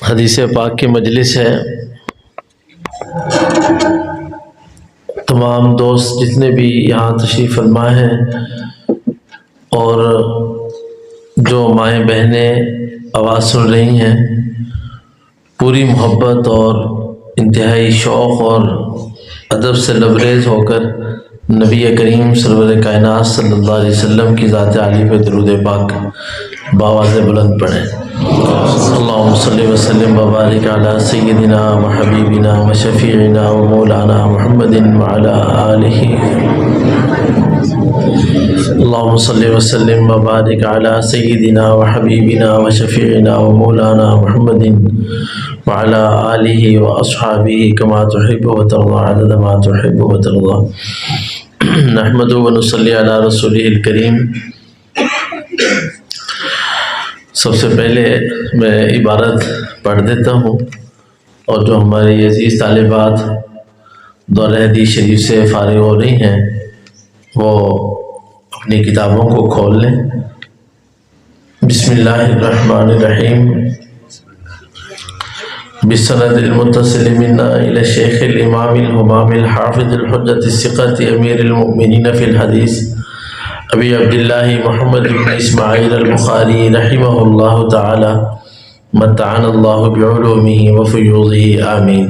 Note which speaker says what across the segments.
Speaker 1: حدیث پاک کی مجلس ہے. تمام دوست جتنے بھی یہاں تشریف فرما ہیں اور جو مائیں بہنیں آواز سن رہی ہیں، پوری محبت اور انتہائی شوق اور ادب سے لبریز ہو کر نبی کریم سرور کائنات صلی اللہ علیہ وسلم کی ذات عالی پہ درود پاک بآواز بلند پڑھیں. اللہم صلی وسلم وبارک علی سیدنا و حبیبنا و شفیعنا و مولانا محمد وعلی آلہ. اللہم صلی وسلم وبارک علی سیدنا و حبیبنا و شفیعنا و مولانا محمد وعلی آلہ و اصحابہ کما تحب و ترضى عدد ما تحب و ترضى. نحمد و نصلی علی رسولہ الکریم. سب سے پہلے میں عبارت پڑھ دیتا ہوں، اور جو ہماری عزیز طالبات دورہ حدیث شریف سے فارغ ہو رہی ہیں وہ اپنی کتابوں کو کھول لیں. بسم اللہ الرحمن الرحیم. بالسند المتصل منا الى الشیخ الامام الہمام الحافظ الحجۃ الثقۃ امیر المؤمنین فی الحدیث ابی عبداللہ محمد بن اسماعیل البخاری رحمہ اللہ تعالی متعنا اللہ بعلومہ وفیوضہ آمین.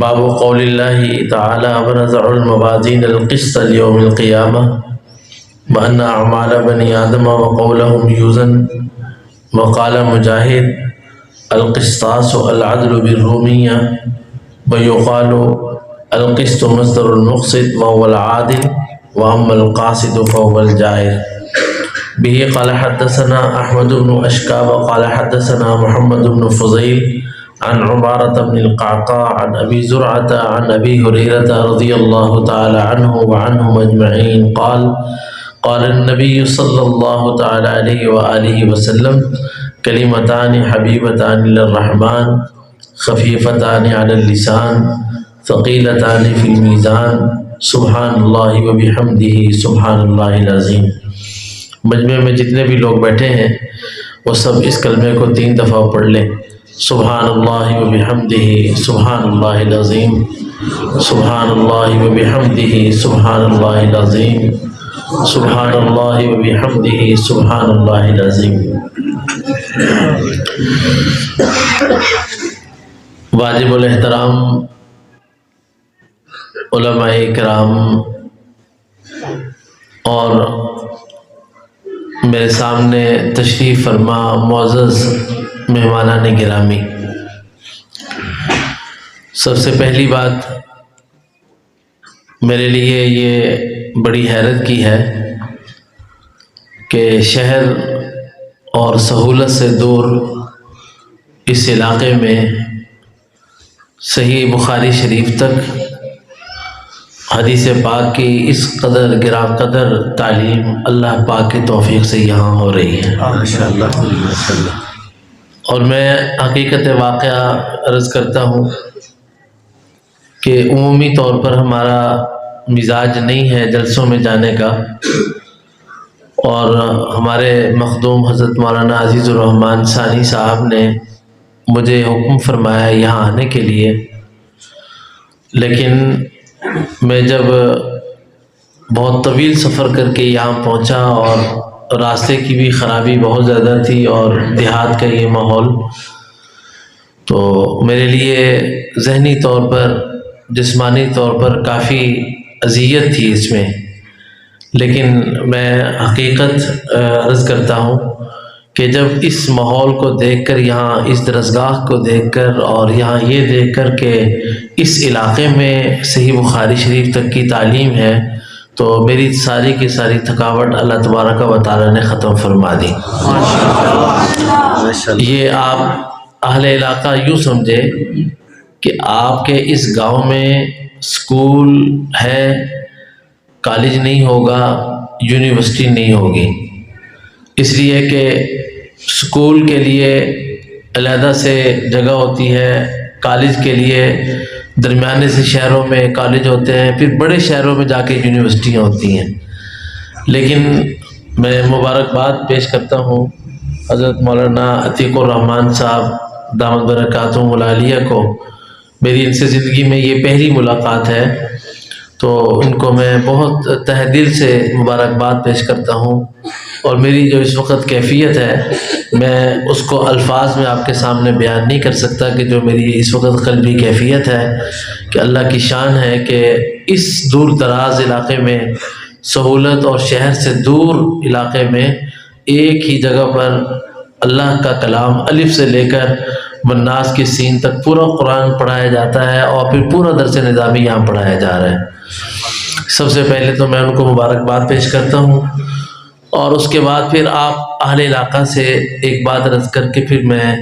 Speaker 1: باب قول اللہ تعالی ونضع الموازین القسط لیوم القیامہ وان اعمال بنی آدم وقولہم یوزن. وقال مجاہد القسطاس العدل بالرومیہ ویقال القسط مصدر المقسط وهو العادل وأما القاصد فهو الجائر. به قال حدثنا أحمد بن أشكاب قال حدثنا محمد بن فضيل عن عمارة بن القعقاع عن أبي زرعة عن أبي هريرة رضي الله تعالى عنه وعنهم أجمعين قال قال النبي صلى الله تعالى عليه وآله وسلم كلمتان حبيبتان للرحمن خفيفتان على اللسان ثقيلتان في الميزان سبحان اللہ و بحمدہ سبحان اللہ العظیم. مجمع میں جتنے بھی لوگ بیٹھے ہیں وہ سب اس کلمے کو 3 دفعہ پڑھ لیں. سبحان اللہ و بحمدہ سبحان اللہ العظیم. سبحان اللہ و بحمدہ سبحان اللہ العظیم. سبحان اللہ و بحمدہ سبحان اللہ العظیم. واجب الاحترام علماء کرام اور میرے سامنے تشریف فرما معزز مہمانان گرامی، سب سے پہلی بات میرے لیے یہ بڑی حیرت کی ہے کہ شہر اور سہولت سے دور اس علاقے میں صحیح بخاری شریف تک حدیث پاک کی اس قدر گراں قدر تعلیم اللہ پاک کی توفیق سے یہاں ہو رہی ہے ماشاءاللہ. اور میں حقیقت واقعہ عرض کرتا ہوں کہ عمومی طور پر ہمارا مزاج نہیں ہے جلسوں میں جانے کا، اور ہمارے مخدوم حضرت مولانا عزیز الرحمن ثانی صاحب نے مجھے حکم فرمایا یہاں آنے کے لیے. لیکن میں جب بہت طویل سفر کر کے یہاں پہنچا اور راستے کی بھی خرابی بہت زیادہ تھی اور دیہات کا یہ ماحول، تو میرے لیے ذہنی طور پر جسمانی طور پر کافی اذیت تھی اس میں. لیکن میں حقیقت عرض کرتا ہوں کہ جب اس ماحول کو دیکھ کر، یہاں اس درسگاہ کو دیکھ کر، اور یہاں یہ دیکھ کر کہ اس علاقے میں صحیح بخاری شریف تک کی تعلیم ہے، تو میری ساری کی ساری تھکاوٹ اللہ تبارک و تعالی نے ختم فرما دی. یہ آپ اہل علاقہ یوں سمجھے کہ آپ کے اس گاؤں میں اسکول ہے، کالج نہیں ہوگا، یونیورسٹی نہیں ہوگی، اس لیے کہ اسکول کے لیے علیحدہ سے جگہ ہوتی ہے، کالج کے لیے درمیانے سے شہروں میں کالج ہوتے ہیں، پھر بڑے شہروں میں جا کے یونیورسٹیاں ہوتی ہیں. لیکن میں مبارکباد پیش کرتا ہوں حضرت مولانا عتیق الرحمان صاحب دامت برکاتہم العالیہ کو میری ان سے زندگی میں یہ پہلی ملاقات ہے، تو ان کو میں بہت تہ دل سے مبارکباد پیش کرتا ہوں، اور میری جو اس وقت کیفیت ہے میں اس کو الفاظ میں آپ کے سامنے بیان نہیں کر سکتا کہ جو میری اس وقت قلبی کیفیت ہے، کہ اللہ کی شان ہے کہ اس دور دراز علاقے میں، سہولت اور شہر سے دور علاقے میں ایک ہی جگہ پر اللہ کا کلام الف سے لے کر والناس کی سین تک پورا قرآن پڑھایا جاتا ہے، اور پھر پورا درس نظامی یہاں پڑھایا جا رہا ہے۔ سب سے پہلے تو میں ان کو مبارکباد پیش کرتا ہوں، اور اس کے بعد پھر آپ اہل علاقہ سے ایک بات عرض کر کے پھر میں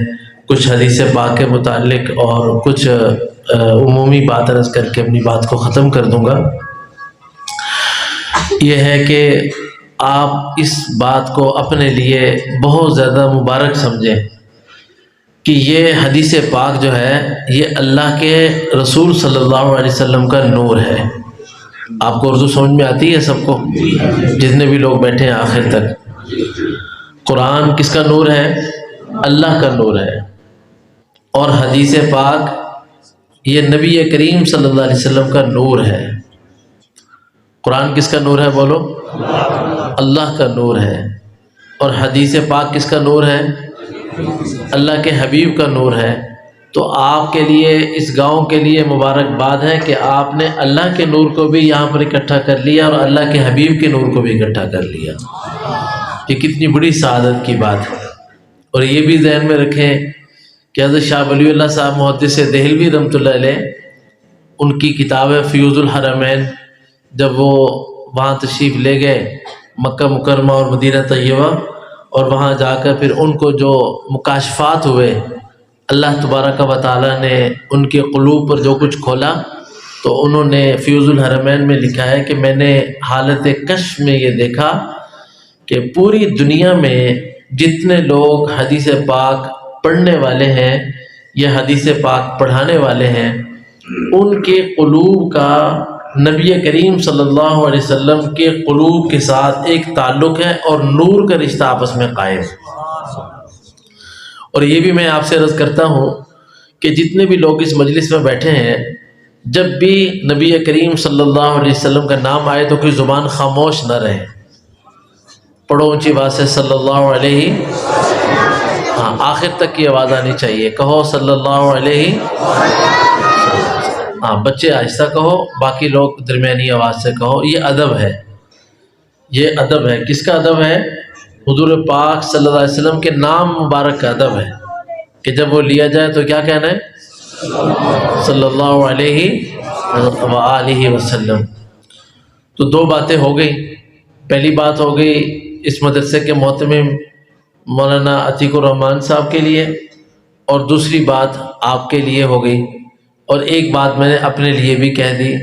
Speaker 1: کچھ حدیث پاک کے متعلق اور کچھ عمومی بات عرض کر کے اپنی بات کو ختم کر دوں گا۔ یہ ہے کہ آپ اس بات کو اپنے لیے بہت زیادہ مبارک سمجھیں کہ یہ حدیث پاک جو ہے یہ اللہ کے رسول صلی اللہ علیہ وسلم کا نور ہے۔ آپ کو اردو سمجھ میں آتی ہے سب کو، جتنے بھی لوگ بیٹھے ہیں آخر تک؟ قرآن کس کا نور ہے؟ اللہ کا نور ہے، اور حدیث پاک یہ نبی کریم صلی اللہ علیہ وسلم کا نور ہے۔ قرآن کس کا نور ہے؟ بولو، اللہ کا نور ہے، اور حدیث پاک کس کا نور ہے؟ اللہ کے حبیب کا نور ہے۔ تو آپ کے لیے، اس گاؤں کے لیے مبارکباد ہے کہ آپ نے اللہ کے نور کو بھی یہاں پر اکٹھا کر لیا، اور اللہ کے حبیب کے نور کو بھی اکٹھا کر لیا۔ یہ کتنی بڑی سعادت کی بات ہے۔ اور یہ بھی ذہن میں رکھیں کہ حضرت شاہ ولی اللہ صاحب محدث دہلوی رحمۃ اللہ علیہ، ان کی کتاب ہے فیوض الحرمین، جب وہ وہاں تشریف لے گئے مکہ مکرمہ اور مدینہ طیبہ، اور وہاں جا کر پھر ان کو جو مکاشفات ہوئے، اللہ تبارک و تعالیٰ نے ان کے قلوب پر جو کچھ کھولا، تو انہوں نے فیوض الحرمین میں لکھا ہے کہ میں نے حالت کشف میں یہ دیکھا کہ پوری دنیا میں جتنے لوگ حدیث پاک پڑھنے والے ہیں یا حدیث پاک پڑھانے والے ہیں، ان کے قلوب کا نبی کریم صلی اللہ علیہ وسلم کے قلوب کے ساتھ ایک تعلق ہے، اور نور کا رشتہ آپس میں قائم ہے۔ اور یہ بھی میں آپ سے عرض کرتا ہوں کہ جتنے بھی لوگ اس مجلس میں بیٹھے ہیں، جب بھی نبی کریم صلی اللہ علیہ وسلم کا نام آئے تو کوئی زبان خاموش نہ رہے، پڑھو اونچی بات سے صلی اللہ علیہ، ہاں آخر تک کی آواز آنی چاہیے، کہو صلی اللہ علیہ، ہاں بچے آہستہ کہو، باقی لوگ درمیانی آواز سے کہو۔ یہ ادب ہے، یہ ادب ہے۔ کس کا ادب ہے؟ حضور پاک صلی اللہ علیہ وسلم کے نام مبارک کا ادب ہے کہ جب وہ لیا جائے تو کیا کہنا ہے؟ صلی اللہ علیہ وآلہ وسلم۔ تو دو باتیں ہو گئی۔ پہلی بات ہو گئی اس مدرسے کے محتمم مولانا عتیق الرحمان صاحب کے لیے، اور دوسری بات آپ کے لیے ہو گئی، اور ایک بات میں نے اپنے لیے بھی کہہ دی۔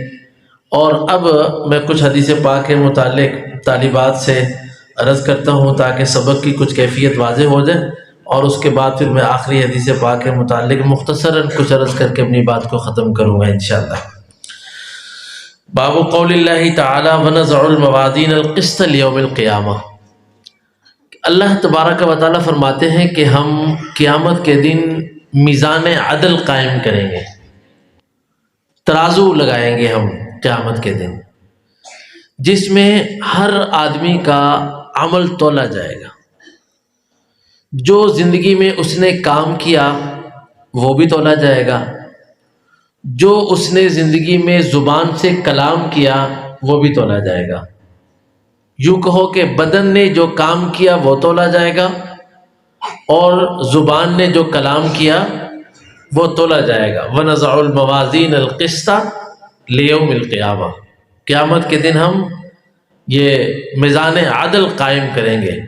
Speaker 1: اور اب میں کچھ حدیث پاک کے متعلق طالبات سے عرض کرتا ہوں تاکہ سبق کی کچھ کیفیت واضح ہو جائے، اور اس کے بعد پھر میں آخری حدیث پاک کے متعلق مختصراً کچھ عرض کر کے اپنی بات کو ختم کروں گا انشاءاللہ۔ باب قول اللہ تعالی ونضع الموازین القسط لیوم القیامہ۔ اللہ تبارک و تعالیٰ فرماتے ہیں کہ ہم قیامت کے دن میزان عدل قائم کریں گے، ترازو لگائیں گے ہم قیامت کے دن، جس میں ہر آدمی کا عمل تولا جائے گا۔ جو زندگی میں اس نے کام کیا وہ بھی تولا جائے گا، جو اس نے زندگی میں زبان سے کلام کیا وہ بھی تولا جائے گا۔ یوں کہو کہ بدن نے جو کام کیا وہ تولا جائے گا، اور زبان نے جو کلام کیا وہ تولا جائے گا۔ وَنَضَعُ الْمَوَازِينَ الْقِسْطَ لِيَوْمِ الْقِيَامَةِ۔ قیامت کے دن ہم یہ میزان عدل قائم کریں گے۔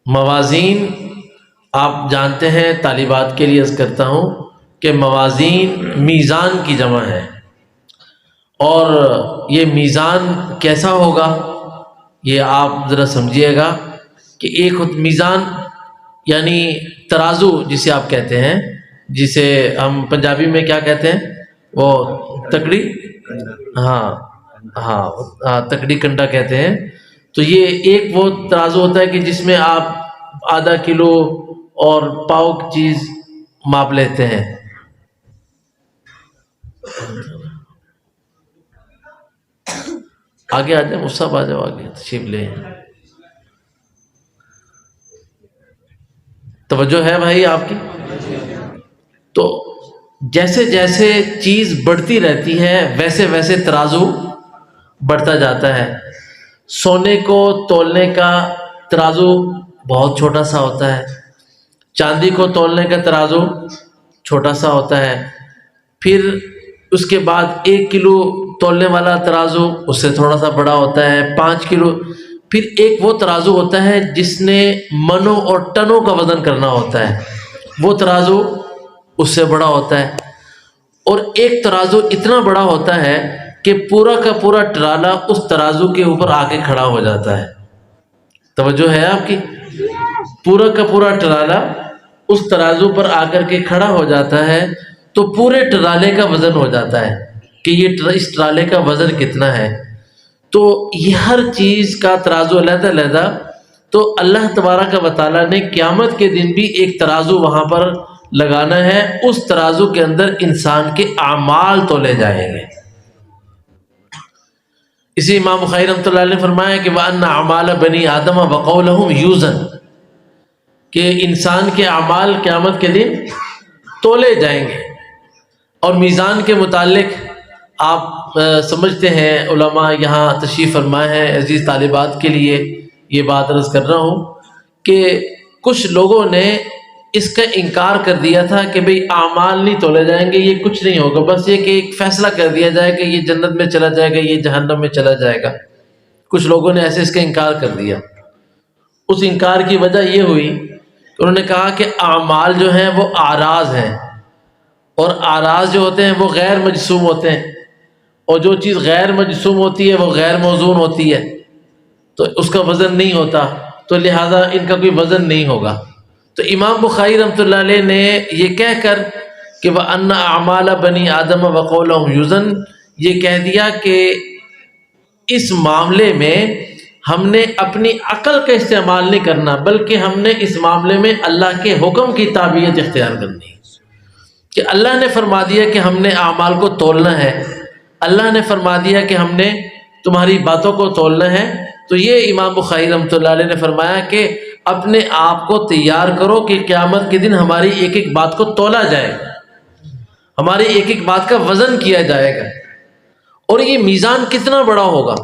Speaker 1: موازین آپ جانتے ہیں، طالبات کے لیے عرض کرتا ہوں کہ موازین میزان کی جمع ہے، اور یہ میزان کیسا ہوگا یہ آپ ذرا سمجھیے گا کہ ایک میزان یعنی ترازو جسے آپ کہتے ہیں، جسے ہم پنجابی میں کیا کہتے ہیں، وہ تکڑی، ہاں تکڑی کنڈا کہتے ہیں۔ تو یہ ایک وہ ترازو ہوتا ہے کہ جس میں آپ آدھا کلو اور پاؤ کی چیز ماپ لیتے ہیں. آگے آ جائیں مصعب، آ جاؤ آگے تشریف لیں. توجہ ہے بھائی آپ کی؟ تو جیسے جیسے چیز بڑھتی رہتی ہے ویسے ویسے ترازو بڑھتا جاتا ہے. سونے کو تولنے کا ترازو بہت چھوٹا سا ہوتا ہے، چاندی کو تولنے کا ترازو چھوٹا سا ہوتا ہے، پھر اس کے بعد 1 کلو تولنے والا ترازو اس سے تھوڑا سا بڑا ہوتا ہے، 5 کلو، پھر ایک وہ ترازو ہوتا ہے جس نے منوں اور ٹنوں کا وزن کرنا ہوتا ہے، وہ ترازو اس سے بڑا ہوتا ہے. اور ایک ترازو اتنا بڑا ہوتا ہے کہ پورا کا پورا ٹرالا اس ترازو کے اوپر آ کے کھڑا ہو جاتا ہے. توجہ ہے آپ کی؟ پورا کا پورا ٹرالا اس ترازو پر آ کر کے کھڑا ہو جاتا ہے تو پورے ٹرالے کا وزن ہو جاتا ہے کہ یہ اس ٹرالے کا وزن کتنا ہے. تو یہ ہر چیز کا ترازو علیحدہ علیحدہ. تو اللہ تبارک و تعالیٰ نے قیامت کے دن بھی ایک ترازو وہاں پر لگانا ہے، اس ترازو کے اندر انسان کے اعمال تولے جائیں گے. اسی امام بخاری رحمۃ اللہ علیہ نے فرمایا کہ وَأَنَّ أَعْمَالَ بَنِي آدَمَ وَقَوْلَهُمْ يُوزَنُ، کہ انسان کے اعمال قیامت کے دن تولے جائیں گے. اور میزان کے متعلق آپ سمجھتے ہیں، علماء یہاں تشریف فرمائے ہیں، عزیز طالبات کے لیے یہ بات عرض کر رہا ہوں کہ کچھ لوگوں نے اس کا انکار کر دیا تھا کہ بھئی اعمال نہیں تولے جائیں گے، یہ کچھ نہیں ہوگا، بس یہ کہ ایک فیصلہ کر دیا جائے کہ یہ جنت میں چلا جائے گا، یہ جہنم میں چلا جائے گا. کچھ لوگوں نے ایسے اس کا انکار کر دیا. اس انکار کی وجہ یہ ہوئی کہ انہوں نے کہا کہ اعمال جو ہیں وہ اعراض ہیں، اور اعراض جو ہوتے ہیں وہ غیر مجسوم ہوتے ہیں، اور جو چیز غیر مجسوم ہوتی ہے وہ غیر موزون ہوتی ہے، تو اس کا وزن نہیں ہوتا، تو لہٰذا ان کا کوئی وزن نہیں ہوگا. تو امام بخاری رحمۃ اللہ علیہ نے یہ کہہ کر کہ وَأَنَّ أَعْمَالَ بَنِي آدَمَ وَقَوْلَهُمْ يُوزَنُ، یہ کہہ دیا کہ اس معاملے میں ہم نے اپنی عقل کا استعمال نہیں کرنا، بلکہ ہم نے اس معاملے میں اللہ کے حکم کی تابعیت اختیار کرنی. کہ اللہ نے فرما دیا کہ ہم نے اعمال کو تولنا ہے، اللہ نے فرما دیا کہ ہم نے تمہاری باتوں کو تولنا ہے، تو یہ امام بخاری رحمۃ اللہ علیہ نے فرمایا کہ اپنے آپ کو تیار کرو کہ قیامت کے دن ہماری ایک ایک بات کو تولا جائے گا، ہماری ایک ایک بات کا وزن کیا جائے گا. اور یہ میزان کتنا بڑا ہوگا.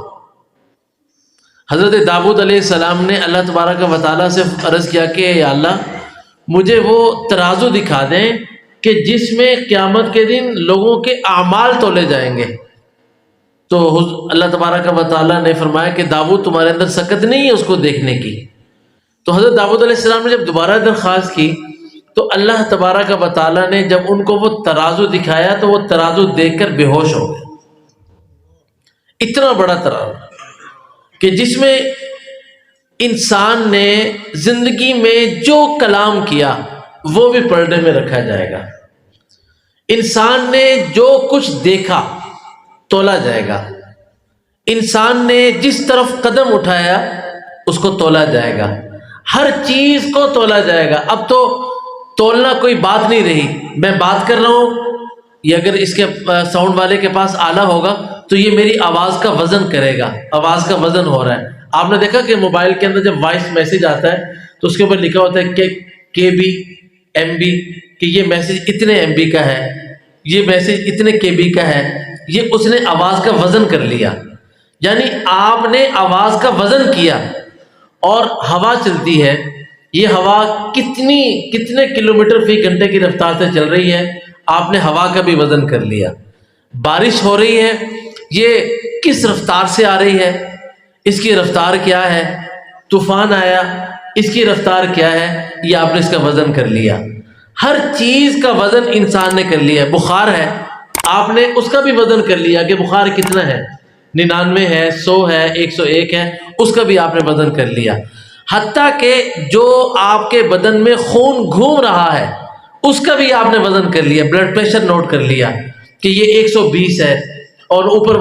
Speaker 1: حضرت داؤد علیہ السلام نے اللہ تبارک و تعالیٰ سے عرض کیا کہ یا اللہ مجھے وہ ترازو دکھا دیں کہ جس میں قیامت کے دن لوگوں کے اعمال تولے جائیں گے. تو اللہ تبارک و تعالیٰ نے فرمایا کہ داؤد تمہارے اندر سکت نہیں ہے اس کو دیکھنے کی. تو حضرت داؤد علیہ السلام نے جب دوبارہ درخواست کی تو اللہ تبارک و تعالیٰ نے جب ان کو وہ ترازو دکھایا تو وہ ترازو دیکھ کر بے ہوش ہو گئے. اتنا بڑا ترازو کہ جس میں انسان نے زندگی میں جو کلام کیا وہ بھی پردے میں رکھا جائے گا، انسان نے جو کچھ دیکھا تولا جائے گا، انسان نے جس طرف قدم اٹھایا اس کو تولا جائے گا، ہر چیز کو تولا جائے گا. اب تو تولنا کوئی بات نہیں رہی. میں بات کر رہا ہوں، یہ اگر اس کے ساؤنڈ والے کے پاس آلہ ہوگا تو یہ میری آواز کا وزن کرے گا، آواز کا وزن ہو رہا ہے. آپ نے دیکھا کہ موبائل کے اندر جب وائس میسج آتا ہے تو اس کے اوپر لکھا ہوتا ہے کہ KB MB، کہ یہ میسج اتنے MB کا ہے، یہ میسج اتنے KB کا ہے. یہ اس نے آواز کا وزن کر لیا، یعنی آپ نے آواز کا وزن کیا. اور ہوا چلتی ہے، یہ ہوا کتنے کلومیٹر فی گھنٹے کی رفتار سے چل رہی ہے، آپ نے ہوا کا بھی وزن کر لیا. بارش ہو رہی ہے، یہ کس رفتار سے آ رہی ہے، اس کی رفتار کیا ہے. طوفان آیا، اس کی رفتار کیا ہے، یہ آپ نے اس کا وزن کر لیا. ہر چیز کا وزن انسان نے کر لیا. بخار ہے، آپ نے اس کا بھی وزن کر لیا کہ بخار کتنا ہے، 99 ہے، 100 ہے، 101 ہے، اس کا بھی آپ نے وزن کر لیا. حتیٰ کہ جو آپ کے بدن میں خون گھوم رہا ہے اس کا بھی آپ نے وزن کر لیا. بلڈ پریشر نوٹ کر لیا کہ یہ 120 ہے، اور اوپر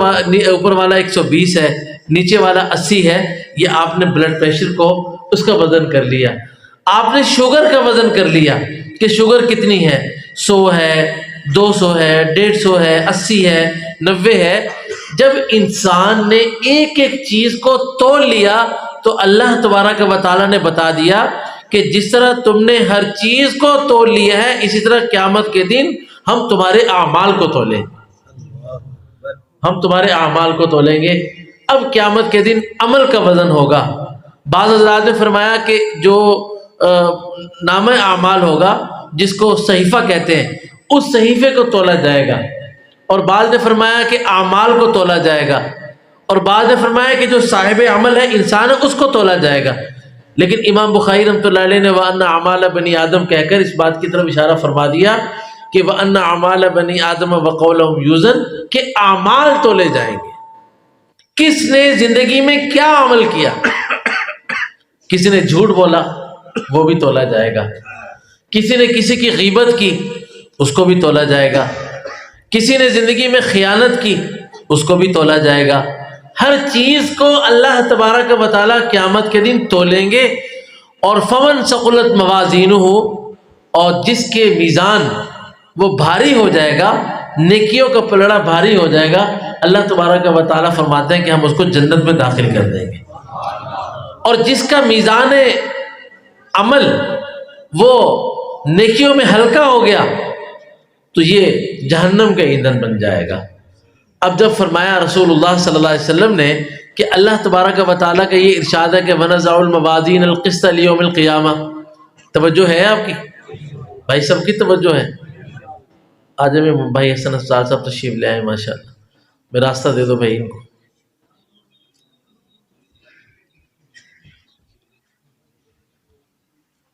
Speaker 1: والا 120 ہے، نیچے والا 80 ہے. یہ آپ نے بلڈ پریشر کو اس کا وزن کر لیا. آپ نے شوگر کا وزن کر لیا کہ شوگر کتنی ہے، 100 ہے، 200 ہے، 150 ہے، 80 ہے، 90 ہے۔ جب انسان نے ایک ایک چیز کو تول لیا تو اللہ تبارک و تعالیٰ نے بتا دیا کہ جس طرح تم نے ہر چیز کو تول لیا ہے، اسی طرح قیامت کے دن ہم تمہارے اعمال کو تولیں، ہم تمہارے اعمال کو تولیں گے۔ اب قیامت کے دن عمل کا وزن ہوگا۔ بعض حضرات نے فرمایا کہ جو نامہ اعمال ہوگا، جس کو صحیفہ کہتے ہیں، اس صحیفے کو تولا جائے گا، اور بعض نے فرمایا کہ اعمال کو تولا جائے گا، اور بعض نے فرمایا کہ جو صاحب عمل ہے، انسان ہے، اس کو تولا جائے گا۔ لیکن امام بخاری رحمۃ اللہ علیہ نے وَأَنَّ أَعْمَالَ بنی آدم کہہ کر اس بات کی طرف اشارہ فرما دیا کہ وَأَنَّ أَعْمَالَ بنی آدم وَقَوْلَهُمْ يُوزَنُ، کہ اعمال تولے جائیں گے۔ کس نے زندگی میں کیا عمل کیا؟ کسی نے جھوٹ بولا، وہ بھی تولا جائے گا۔ کسی نے کسی کی غیبت کی، اس کو بھی تولا جائے گا۔ کسی نے زندگی میں خیانت کی، اس کو بھی تولا جائے گا۔ ہر چیز کو اللہ تبارک و تعالیٰ قیامت کے دن تولیں گے۔ اور فمن ثقلت موازینہ، اور جس کے میزان وہ بھاری ہو جائے گا، نیکیوں کا پلڑا بھاری ہو جائے گا، اللہ تبارک و تعالیٰ فرماتے ہیں کہ ہم اس کو جنت میں داخل کر دیں گے۔ اور جس کا میزان عمل وہ نیکیوں میں ہلکا ہو گیا تو یہ جہنم کا ایندھن بن جائے گا۔ اب جب فرمایا رسول اللہ صلی اللہ علیہ وسلم نے کہ اللہ تبارک و تعالیٰ کا یہ ارشاد ہے کہ وَنَزَعُ الْمَوَازِينَ الْقِسْطَ لِيَوْمِ الْقِيَامَةِ، توجہ ہے آپ کی؟ بھائی سب کی توجہ ہے؟ آج میں بھائی حسن افضال صاحب تشریف لے آئے، ماشاءاللہ، میں راستہ دے دو بھائی ان کو۔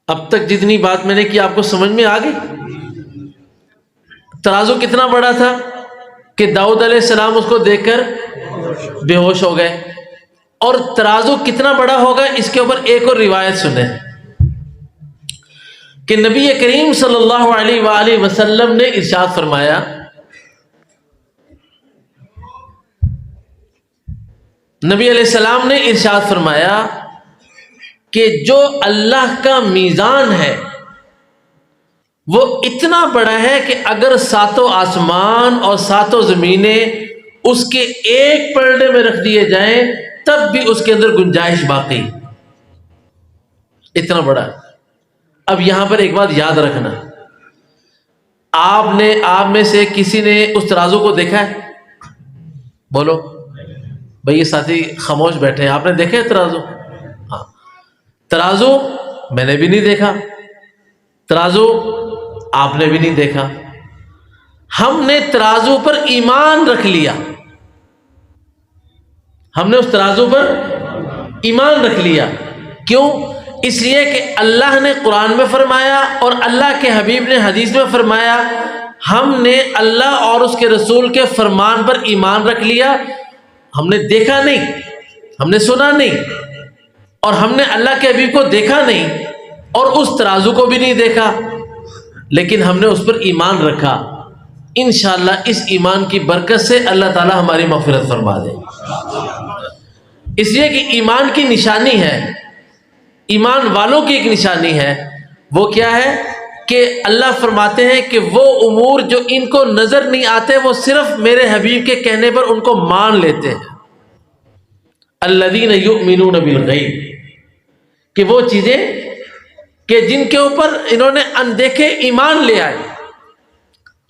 Speaker 1: اب تک جتنی بات میں نے کی آپ کو سمجھ میں آ گئی؟ ترازو کتنا بڑا تھا کہ داؤد علیہ السلام اس کو دیکھ کر بے ہوش ہو گئے، اور ترازو کتنا بڑا ہوگا اس کے اوپر ایک اور روایت سنیں کہ نبی کریم صلی اللہ علیہ وآلہ وسلم نے ارشاد فرمایا، نبی علیہ السلام نے ارشاد فرمایا کہ جو اللہ کا میزان ہے وہ اتنا بڑا ہے کہ اگر 7 آسمان اور 7 زمینیں اس کے ایک پلڑے میں رکھ دیے جائیں تب بھی اس کے اندر گنجائش باقی، اتنا بڑا ہے۔ اب یہاں پر ایک بات یاد رکھنا، آپ میں سے کسی نے اس ترازو کو دیکھا ہے؟ بولو بھئی، یہ ساتھی خاموش بیٹھے ہیں، آپ نے دیکھا ہے ترازو؟ ہاں، ترازو میں نے بھی نہیں دیکھا، ترازو آپ نے بھی نہیں دیکھا۔ ہم نے ترازو پر ایمان رکھ لیا، ہم نے اس ترازو پر ایمان رکھ لیا۔ کیوں؟ اس لیے کہ اللہ نے قرآن میں فرمایا اور اللہ کے حبیب نے حدیث میں فرمایا۔ ہم نے اللہ اور اس کے رسول کے فرمان پر ایمان رکھ لیا۔ ہم نے دیکھا نہیں، ہم نے سنا نہیں، اور ہم نے اللہ کے حبیب کو دیکھا نہیں اور اس ترازو کو بھی نہیں دیکھا، لیکن ہم نے اس پر ایمان رکھا۔ انشاءاللہ اس ایمان کی برکت سے اللہ تعالی ہماری مغفرت فرما دے۔ اس لیے کہ ایمان کی نشانی ہے، ایمان والوں کی ایک نشانی ہے، وہ کیا ہے کہ اللہ فرماتے ہیں کہ وہ امور جو ان کو نظر نہیں آتے وہ صرف میرے حبیب کے کہنے پر ان کو مان لیتے ہیں۔ الذین یؤمنون بالغیب، کہ وہ چیزیں کہ جن کے اوپر انہوں نے اندیکھے ایمان لے آئے۔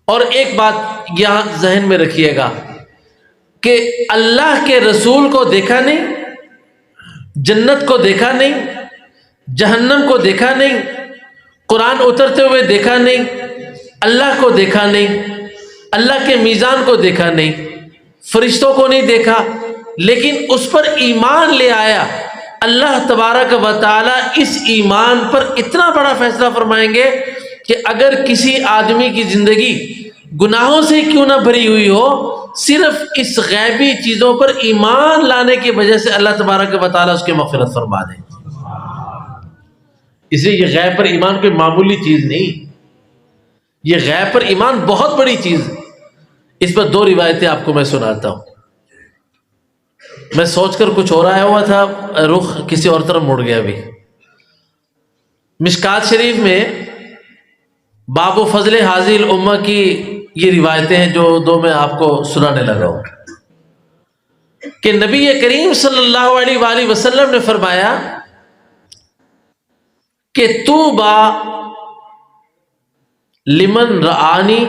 Speaker 1: اور ایک بات یہاں ذہن میں رکھیے گا کہ اللہ کے رسول کو دیکھا نہیں، جنت کو دیکھا نہیں، جہنم کو دیکھا نہیں، قرآن اترتے ہوئے دیکھا نہیں، اللہ کو دیکھا نہیں، اللہ کے میزان کو دیکھا نہیں، فرشتوں کو نہیں دیکھا، لیکن اس پر ایمان لے آیا۔ اللہ تبارک و تعالی اس ایمان پر اتنا بڑا فیصلہ فرمائیں گے کہ اگر کسی آدمی کی زندگی گناہوں سے کیوں نہ بھری ہوئی ہو، صرف اس غیبی چیزوں پر ایمان لانے کی وجہ سے اللہ تبارک و تعالی اس کی مغفرت فرما دیں۔ اس لیے یہ غیب پر ایمان کوئی معمولی چیز نہیں، یہ غیب پر ایمان بہت بڑی چیز۔ اس پر 2 روایتیں آپ کو میں سناتا ہوں۔ میں سوچ کر کچھ اور آیا ہوا تھا، رخ کسی اور طرف مڑ گیا۔ بھی مشکات شریف میں باب و فضل حاضر الامہ کی یہ روایتیں ہیں جو دو میں آپ کو سنانے لگا ہوں کہ نبی کریم صلی اللہ علیہ وآلہ وسلم نے فرمایا کہ طوبی لمن رآنی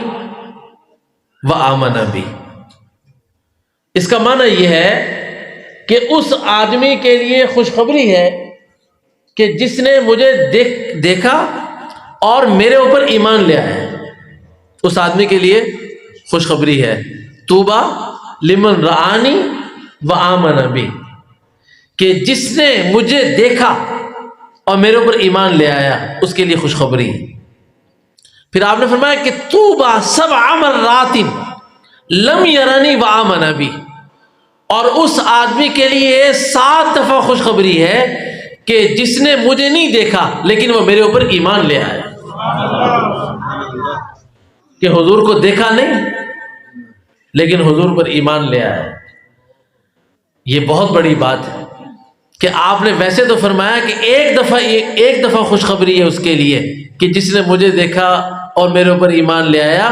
Speaker 1: و آمن بی. اس کا معنی یہ ہے کہ اس آدمی کے لیے خوشخبری ہے کہ جس نے مجھے دیکھا اور میرے اوپر ایمان لے آیا. اس آدمی کے لیے خوشخبری ہے طوبی لمن رآنی و آمن بی، کہ جس نے مجھے دیکھا اور میرے اوپر ایمان لے آیا اس کے لیے خوشخبری. پھر آپ نے فرمایا کہ طوبی 7 مرات لم یرنی و آمن بی، اور اس آدمی کے لیے 7 دفعہ خوشخبری ہے کہ جس نے مجھے نہیں دیکھا لیکن وہ میرے اوپر ایمان لے آیا. کہ حضور کو دیکھا نہیں لیکن حضور پر ایمان لے آیا. یہ بہت بڑی بات ہے کہ آپ نے ویسے تو فرمایا کہ ایک دفعہ خوشخبری ہے اس کے لیے کہ جس نے مجھے دیکھا اور میرے اوپر ایمان لے آیا،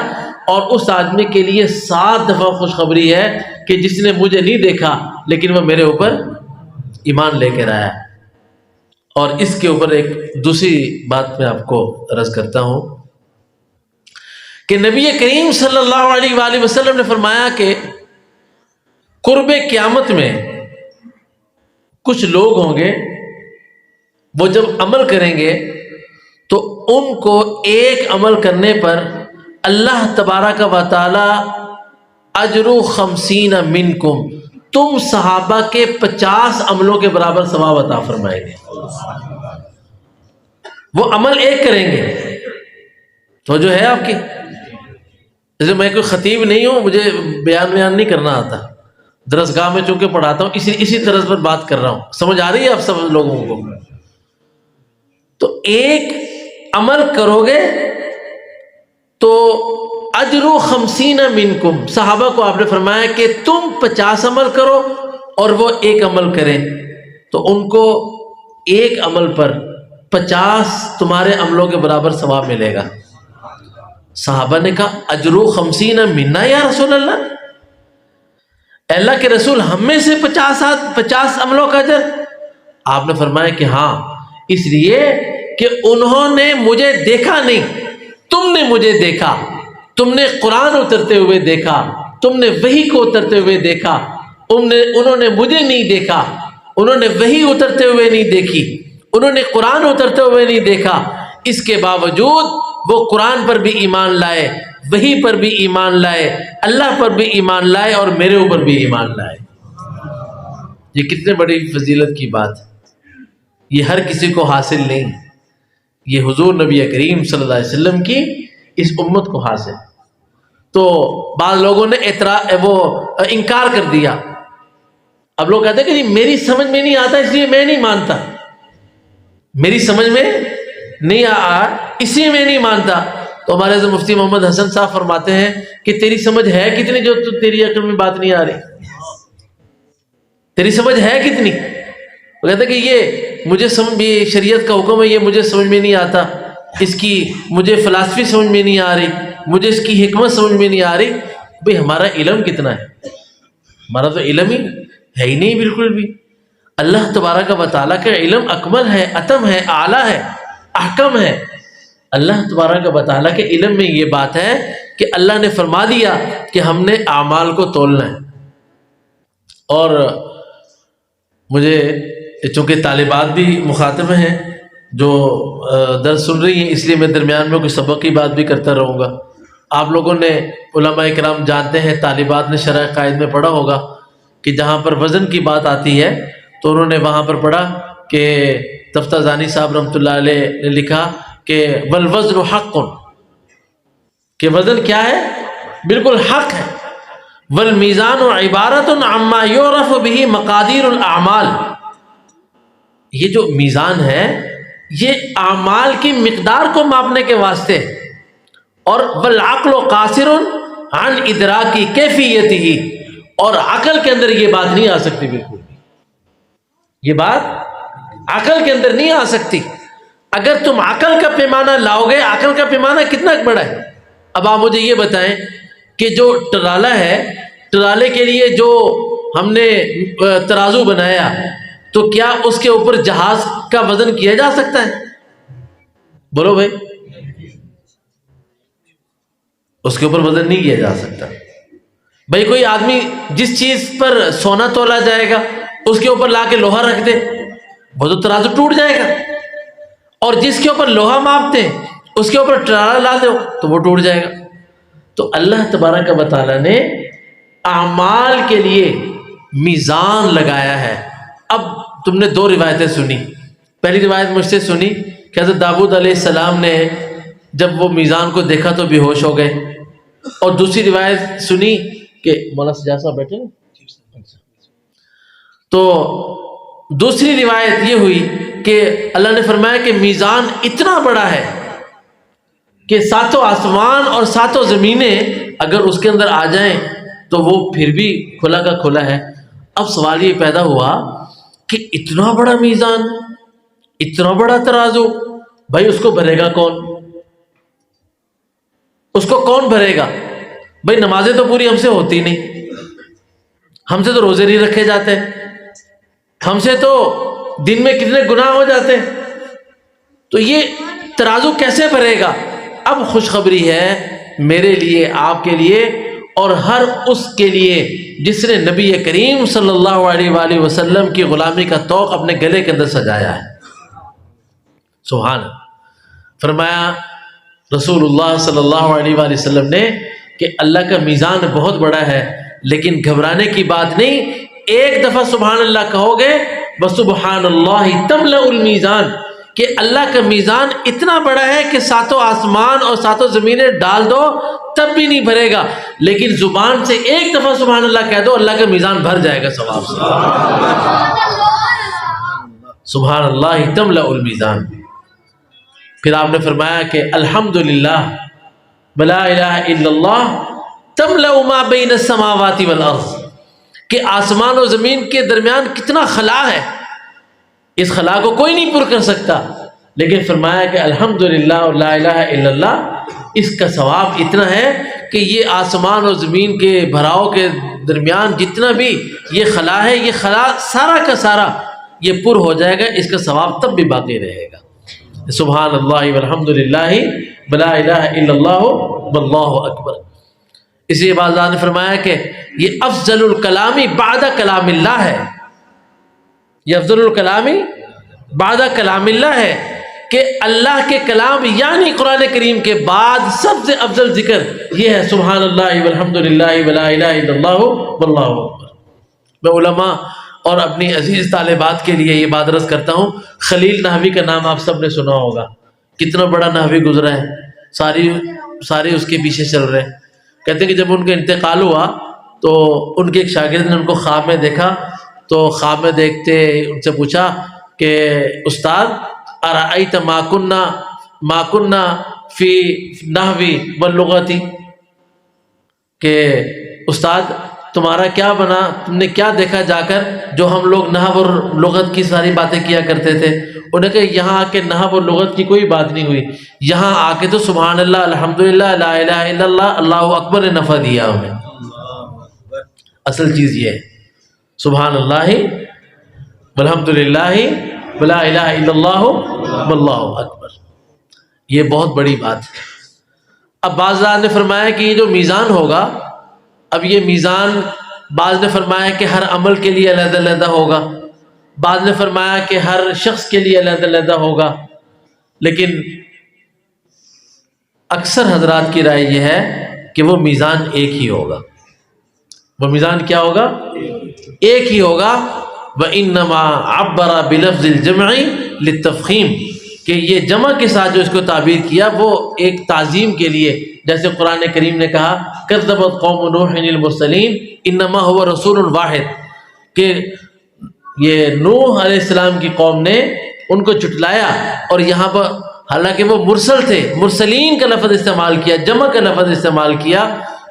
Speaker 1: اور اس آدمی کے لیے 7 دفعہ خوشخبری ہے کہ جس نے مجھے نہیں دیکھا لیکن وہ میرے اوپر ایمان لے کر آیا. اور اس کے اوپر ایک دوسری بات میں آپ کو عرض کرتا ہوں کہ نبی کریم صلی اللہ علیہ وآلہ وسلم نے فرمایا کہ قرب قیامت میں کچھ لوگ ہوں گے، وہ جب عمل کریں گے تو ان کو ایک عمل کرنے پر اللہ تبارک و تعالی اجر 50 منکم، تم صحابہ کے 50 عملوں کے برابر ثواب عطا فرمائیں گے. وہ عمل ایک کریں گے تو جو ہے آپ کی، جیسے میں کوئی خطیب نہیں ہوں، مجھے بیان نہیں کرنا آتا، درسگاہ میں چونکہ پڑھاتا ہوں اسی طرز پر بات کر رہا ہوں. سمجھ آ رہی ہے آپ سب لوگوں کو؟ تو ایک عمل کرو گے تو اجر 50 منکم، صحابہ کو آپ نے فرمایا کہ تم 50 عمل کرو اور وہ ایک عمل کریں تو ان کو ایک عمل پر 50 تمہارے عملوں کے برابر ثواب ملے گا. صحابہ نے کہا اجر 50 منا یا رسول اللہ، اللہ کے رسول ہم میں سے 50 عملوں کا اجر؟ آپ نے فرمایا کہ ہاں، اس لیے کہ انہوں نے مجھے دیکھا نہیں، تم نے مجھے دیکھا، تم نے قرآن اترتے ہوئے دیکھا، تم نے وحی کو اترتے ہوئے دیکھا، انہوں نے مجھے نہیں دیکھا، انہوں نے وحی اترتے ہوئے نہیں دیکھی، انہوں نے قرآن اترتے ہوئے نہیں دیکھا، اس کے باوجود وہ قرآن پر بھی ایمان لائے، وحی پر بھی ایمان لائے، اللہ پر بھی ایمان لائے اور میرے اوپر بھی ایمان لائے. یہ کتنے بڑی فضیلت کی بات ہے، یہ ہر کسی کو حاصل نہیں، یہ حضور نبی کریم صلی اللہ علیہ وسلم کی اس امت کو حاصل. تو بعض لوگوں نے انکار کر دیا. اب لوگ کہتے ہیں کہ جی میری سمجھ میں نہیں آتا اس لیے میں نہیں مانتا، میری سمجھ میں نہیں آیا اس لیے میں نہیں مانتا. تو ہمارے حضرت مفتی محمد حسن صاحب فرماتے ہیں کہ تیری سمجھ ہے کتنی جو تیری عقل میں بات نہیں آ رہی؟ تیری سمجھ ہے کتنی؟ وہ کہتے ہیں کہ یہ مجھے شریعت کا حکم ہے، یہ مجھے سمجھ میں نہیں آتا، اس کی مجھے فلسفی سمجھ میں نہیں آ رہی، مجھے اس کی حکمت سمجھ میں نہیں آ رہی. بھئی ہمارا علم کتنا ہے؟ ہمارا تو علم ہی ہے ہی نہیں بالکل بھی. اللہ تبارک و تعالیٰ کا علم اکمل ہے، اتم ہے، اعلیٰ ہے، احکم ہے. اللہ تبارک و تعالیٰ کے علم میں یہ بات ہے کہ اللہ نے فرما دیا کہ ہم نے اعمال کو تولنا ہے. اور مجھے چونکہ طالبات بھی مخاطب ہیں جو درس سن رہی ہیں، اس لیے میں درمیان میں کوئی سبق کی بات بھی کرتا رہوں گا. آپ لوگوں نے علماء کرام جانتے ہیں، طالبات نے شرح قائد میں پڑھا ہوگا کہ جہاں پر وزن کی بات آتی ہے تو انہوں نے وہاں پر پڑھا کہ تفتازانی صاحب رحمۃ اللہ علیہ نے لکھا کہ والوزن حق، کہ وزن کیا ہے؟ بالکل حق ہے. والمیزان عبارت عما یعرف به مقادیر الاعمال، یہ جو میزان ہے یہ اعمال کی مقدار کو ماپنے کے واسطے. اور والعقل قاصر عن ادراک کیفیتہ، اور عقل کے اندر یہ بات نہیں آ سکتی، بالکل یہ بات عقل کے اندر نہیں آ سکتی. اگر تم عقل کا پیمانہ لاؤ گے، عقل کا پیمانہ کتنا بڑا ہے؟ اب آپ مجھے یہ بتائیں کہ جو ٹرالا ہے، ٹرالے کے لیے جو ہم نے ترازو بنایا، تو کیا اس کے اوپر جہاز کا وزن کیا جا سکتا ہے؟ بولو بھائی، اس کے اوپر وزن نہیں کیا جا سکتا۔ بھائی کوئی آدمی جس چیز پر سونا تولا جائے گا اس کے اوپر لا کے لوہا رکھ دے، وہ تو ترازو ٹوٹ جائے گا، اور جس کے اوپر لوہا ماپتے ہیں اس کے اوپر ٹرالا لا دو تو وہ ٹوٹ جائے گا۔ تو اللہ تبارک و تعالیٰ نے اعمال کے لیے میزان لگایا ہے۔ اب تم نے دو روایتیں سنی، پہلی روایت مجھ سے سنی کہ حضرت داؤد علیہ السلام نے جب وہ میزان کو دیکھا تو بے ہوش ہو گئے، اور دوسری روایت سنی کہ مولانا سجاد صاحب بیٹھے نا، تو دوسری روایت یہ ہوئی کہ اللہ نے فرمایا کہ میزان اتنا بڑا ہے کہ ساتوں آسمان اور ساتوں زمینیں اگر اس کے اندر آ جائیں تو وہ پھر بھی کھلا کا کھلا ہے۔ اب سوال یہ پیدا ہوا کہ اتنا بڑا میزان، اتنا بڑا ترازو، بھائی اس کو بھرے گا کون؟ اس کو کون بھرے گا؟ بھائی نمازیں تو پوری ہم سے ہوتی نہیں، ہم سے تو روزے نہیں رکھے جاتے، ہم سے تو دن میں کتنے گناہ ہو جاتے ہیں، تو یہ ترازو کیسے بھرے گا؟ اب خوشخبری ہے میرے لیے، آپ کے لیے، اور ہر اس کے لیے جس نے نبی کریم صلی اللہ علیہ وآلہ وسلم کی غلامی کا طوق اپنے گلے کے اندر سجایا ہے۔ سبحان اللہ۔ فرمایا رسول اللہ صلی اللہ علیہ وآلہ وسلم نے کہ اللہ کا میزان بہت بڑا ہے، لیکن گھبرانے کی بات نہیں، ایک دفعہ سبحان اللہ کہو گے وسبحان اللہ تملأ المیزان، کہ اللہ کا میزان اتنا بڑا ہے کہ ساتوں آسمان اور ساتوں زمینیں ڈال دو تب بھی نہیں بھرے گا، لیکن زبان سے ایک دفعہ سبحان اللہ کہہ دو اللہ کا میزان بھر جائے گا ثواب سے۔ سبحان اللہ تملأ المیزان۔ پھر آپ نے فرمایا کہ الحمدللہ ولا الہ الا اللہ تملأ ما بین السماوات والارض، کہ آسمان و زمین کے درمیان کتنا خلا ہے، اس خلا کو کوئی نہیں پر کر سکتا، لیکن فرمایا کہ الحمدللہ اور لا الہ الا اللہ، اس کا ثواب اتنا ہے کہ یہ آسمان و زمین کے بھراؤ کے درمیان جتنا بھی یہ خلا ہے، یہ خلا سارا کا سارا یہ پر ہو جائے گا، اس کا ثواب تب بھی باقی رہے گا۔ سبحان اللہ والحمدللہ ولا الہ الا اللہ واللہ اکبر۔ اسی بعد اللہ نے فرمایا کہ یہ افضل الکلامی بعد کلام اللہ ہے، یہ افضل الکلامی بعد کلام اللہ ہے، کہ اللہ کے کلام یعنی قرآن کریم کے بعد سب سے افضل ذکر یہ ہے سبحان اللہ والحمدللہ ولا الہ الا اللہ واللہ اکبر۔ میں علماء اور اپنی عزیز طالبات کے لیے یہ بات عرض کرتا ہوں، خلیل نحوی کا نام آپ سب نے سنا ہوگا، کتنا بڑا نحوی گزرا ہے، سارے اس کے پیچھے چل رہے ہیں۔ کہتے ہیں کہ جب ان کا انتقال ہوا تو ان کے ایک شاگرد نے ان کو خواب میں دیکھا، تو خواب میں دیکھتے ان سے پوچھا کہ استاد ارأیت ما کنا فی نحوی واللغتی، کہ استاد تمہارا کیا بنا، تم نے کیا دیکھا جا کر جو ہم لوگ نحو اور لغت کی ساری باتیں کیا کرتے تھے؟ انہوں نے کہا یہاں آ کے نحو اور لغت کی کوئی بات نہیں ہوئی، یہاں آ کے تو سبحان اللہ الحمدللہ لا الہ الا اللہ اللہ اکبر نے نفع دیا ہمیں۔ اصل چیز یہ ہے سبحان اللہ والحمدللہ ولا الہ الا اللہ واللہ اکبر، یہ بہت بڑی بات ہے۔ اب بعض نے فرمایا کہ یہ جو میزان ہوگا، اب یہ میزان بعض نے فرمایا کہ ہر عمل کے لیے علیحدہ علیحدہ ہوگا، بعض نے فرمایا کہ ہر شخص کے لیے علیحدہ علیحدہ ہوگا، لیکن اکثر حضرات کی رائے یہ ہے کہ وہ میزان ایک ہی ہوگا۔ وہ میزان کیا ہوگا؟ ایک ہی ہوگا۔ وَإِنَّمَا عَبَّرَ بِلَفْظِ الْجَمْعِ لِلتَّفْخِيمِ، کہ یہ جمع کے ساتھ جو اس کو تعبیر کیا وہ ایک تعظیم کے لیے، جیسے قرآن کریم نے کہا كَذَّبَتْ قَوْمُ نُوحٍ الْمُرْسَلِينَ إِنَّمَا هُوَ رَسُولٌ وَاحِدٌ، کہ یہ نوح علیہ السلام کی قوم نے ان کو جھٹلایا، اور یہاں پر حالانکہ وہ مرسل تھے، مرسلین کا لفظ استعمال کیا، جمع کا لفظ استعمال کیا،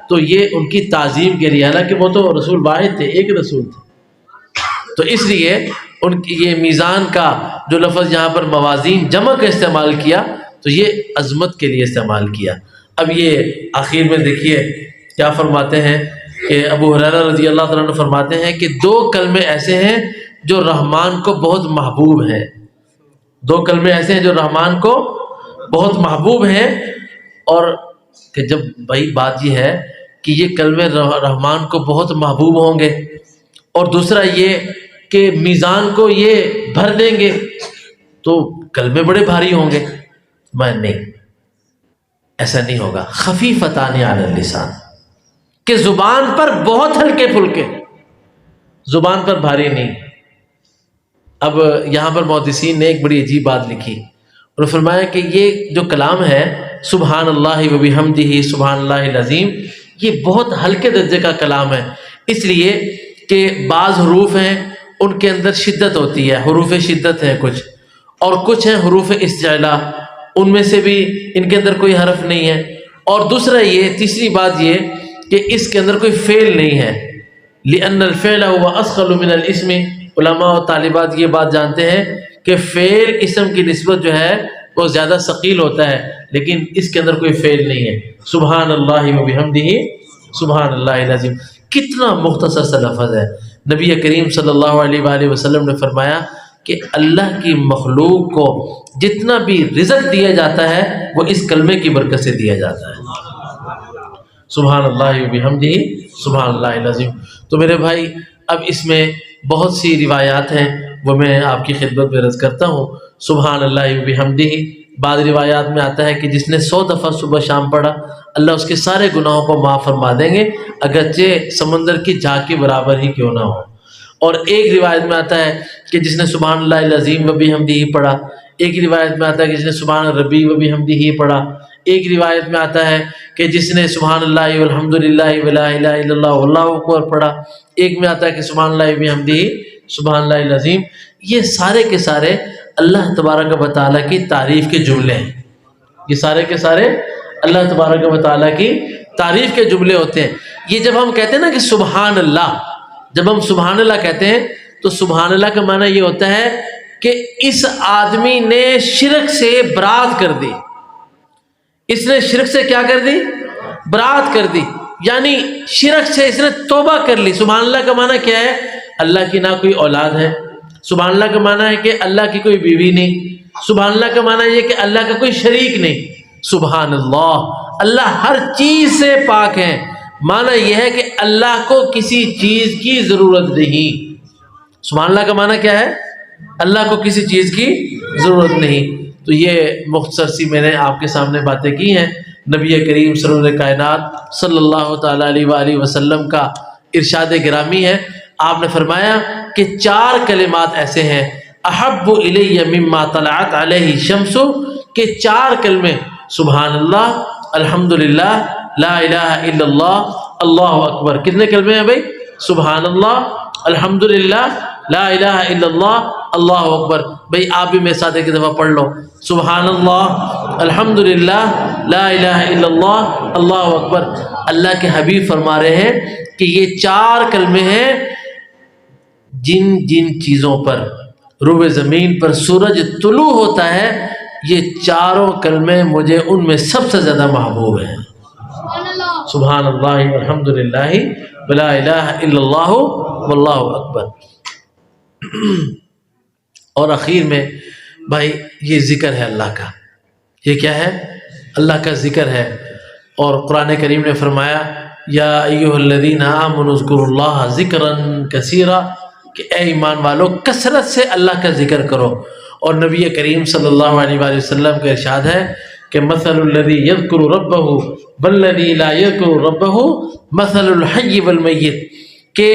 Speaker 1: تو یہ ان کی تعظیم کے لیے، حالانکہ وہ تو رسول واحد تھے، ایک رسول تھے۔ تو اس لیے ان کی یہ میزان کا جو لفظ یہاں پر موازین جمع کا استعمال کیا تو یہ عظمت کے لیے استعمال کیا۔ اب یہ آخر میں دیکھیے کیا فرماتے ہیں کہ ابو ہریرہ رضی اللہ تعالیٰ عنہ فرماتے ہیں کہ 2 کلمے ایسے ہیں جو رحمان کو بہت محبوب ہیں، 2 کلمے ایسے ہیں جو رحمان کو بہت محبوب ہیں، اور کہ جب بھائی بات یہ ہے کہ یہ کلمے رحمان کو بہت محبوب ہوں گے، اور دوسرا یہ کہ میزان کو یہ بھر دیں گے تو کلمے بڑے بھاری ہوں گے، میں نہیں، ایسا نہیں ہوگا۔ خفیفتان علی اللسان، کہ زبان پر بہت ہلکے پھلکے، زبان پر بھاری نہیں۔ اب یہاں پر محدثین نے ایک بڑی عجیب بات لکھی، انہوں نے فرمایا کہ یہ جو کلام ہے سبحان اللہ و بحمدہ سبحان اللہ العظیم، یہ بہت ہلکے درجے کا کلام ہے، اس لیے کہ بعض حروف ہیں ان کے اندر شدت ہوتی ہے، حروف شدت ہیں کچھ، اور کچھ ہیں حروف استعلا، ان میں سے بھی ان کے اندر کوئی حرف نہیں ہے، اور دوسرا یہ تیسری بات یہ کہ اس کے اندر کوئی فعل نہیں ہے، لأن الفعل هو اثقل من الاسم۔ علماء و طالبات یہ بات جانتے ہیں کہ فعل اسم کی نسبت جو ہے وہ زیادہ ثقیل ہوتا ہے، لیکن اس کے اندر کوئی فعل نہیں ہے۔ سبحان اللہ و بحمدہ سبحان اللہ العظیم، کتنا مختصر سا لفظ ہے۔ نبی کریم صلی اللہ علیہ وآلہ وسلم نے فرمایا کہ اللہ کی مخلوق کو جتنا بھی رزق دیا جاتا ہے وہ اس کلمے کی برکت سے دیا جاتا ہے، سبحان اللہ و بحمدہ سبحان اللہ العظیم۔ تو میرے بھائی اب اس میں بہت سی روایات ہیں، وہ میں آپ کی خدمت میں عرض کرتا ہوں۔ سبحان اللہ و بحمدہ، بعض روایات میں آتا ہے کہ جس نے 100 دفعہ صبح شام پڑھا اللہ اس کے سارے گناہوں کو معاف فرما دیں گے، اگرچہ سمندر کی جھاگ کے برابر ہی کیوں نہ ہو۔ اور ایک روایت میں آتا ہے کہ جس نے سبحان اللہ العظیم و بحمدہ پڑھا، ایک روایت میں آتا ہے کہ جس نے سبحان ربی و بحمدہ پڑھا، ایک روایت میں آتا ہے کہ جس نے سبحان اللہ والحمدللہ ولا الہ الا اللہ واللہ اکبر پڑھا، ایک میں آتا ہے کہ سبحان اللہ و بحمدہ سبحان اللہ العظیم۔ یہ سارے کے سارے اللہ تبارک و تعالیٰ کی تعریف کے جملے ہیں، یہ سارے کے سارے اللہ تبارک و تعالیٰ کی تعریف کے جملے ہوتے ہیں۔ یہ جب ہم کہتے ہیں نا کہ سبحان اللہ، جب ہم سبحان اللہ کہتے ہیں تو سبحان اللہ کا معنی یہ ہوتا ہے کہ اس آدمی نے شرک سے برات کر دی، اس نے شرک سے کیا کر دی؟ برات کر دی، یعنی شرک سے اس نے توبہ کر لی۔ سبحان اللہ کا معنی کیا ہے؟ اللہ کی نہ کوئی اولاد ہے، سبحان اللہ کا معنی ہے کہ اللہ کی کوئی بیوی نہیں، سبحان اللہ کا معنی یہ کہ اللہ کا کوئی شریک نہیں۔ سبحان اللہ، اللہ ہر چیز سے پاک ہے، معنی یہ ہے کہ اللہ کو کسی چیز کی ضرورت نہیں۔ سبحان اللہ کا معنی کیا ہے؟ اللہ کو کسی چیز کی ضرورت نہیں۔ تو یہ مختصر سی میں نے آپ کے سامنے باتیں کی ہیں۔ نبی کریم سرور کائنات صلی اللہ تعالیٰ علیہ وآلہ وسلم کا ارشاد گرامی ہے، آپ نے فرمایا کہ 4 کلمات ایسے ہیں احب الی مما طلعت علیہ الشمس، کہ 4 کلمے سبحان اللہ، الحمدللہ، لا الہ الا اللہ، اللہ اکبر۔ کتنے کلمے ہیں بھائی؟ سبحان اللہ، الحمدللہ، لا الہ الا اللہ، اللہ اکبر۔ بھائی آپ بھی میرے ساتھ ایک دفعہ پڑھ لو، سبحان اللہ، الحمدللہ، لا الہ الا اللہ، اللہ اکبر۔ اللہ کے حبیب فرما رہے ہیں کہ یہ 4 کلمے ہیں جن جن چیزوں پر روئے زمین پر سورج طلوع ہوتا ہے، یہ 4 کلمے مجھے ان میں سب سے زیادہ محبوب ہیں۔ سبحان اللہ والحمدللہ ولا الہ الا اللہ واللہ اکبر۔ اور اخیر میں بھائی یہ ذکر ہے اللہ کا، یہ کیا ہے؟ اللہ کا ذکر ہے۔ اور قرآن کریم نے فرمایا یا ایھا الذین آمنوا اذکروا اللہ ذکرا کثیرا، کہ اے ایمان والو کثرت سے اللہ کا ذکر کرو۔ اور نبی کریم صلی اللہ علیہ وآلہ وسلم کا ارشاد ہے کہ مثل الذی یذکر ربہ والذی لا یذکر ربہ مثل الحی والمیت، کہ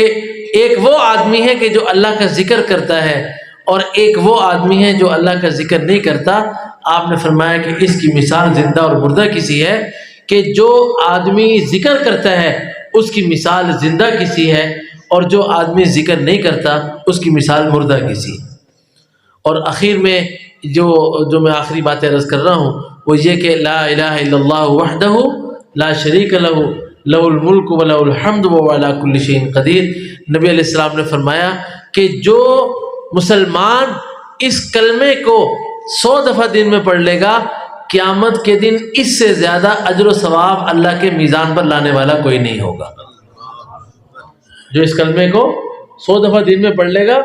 Speaker 1: ایک وہ آدمی ہے کہ جو اللہ کا ذکر کرتا ہے اور ایک وہ آدمی ہے جو اللہ کا ذکر نہیں کرتا۔ آپ نے فرمایا کہ اس کی مثال زندہ اور مردہ کسی ہے، کہ جو آدمی ذکر کرتا ہے اس کی مثال زندہ کسی ہے، اور جو آدمی ذکر نہیں کرتا اس کی مثال مردہ کسی۔ اور اخیر میں جو میں آخری باتیں عرض کر رہا ہوں وہ یہ کہ لا الہ الا اللہ وحدہ لا شریک لہ لہ الملک و لہ الحمد وهو علی کل شیء قدیر۔ نبی علیہ السلام نے فرمایا کہ جو مسلمان اس کلمے کو 100 دفعہ دن میں پڑھ لے گا، قیامت کے دن اس سے زیادہ اجر و ثواب اللہ کے میزان پر لانے والا کوئی نہیں ہوگا۔ جو اس کلمے کو 100 دفعہ دن میں پڑھ لے گا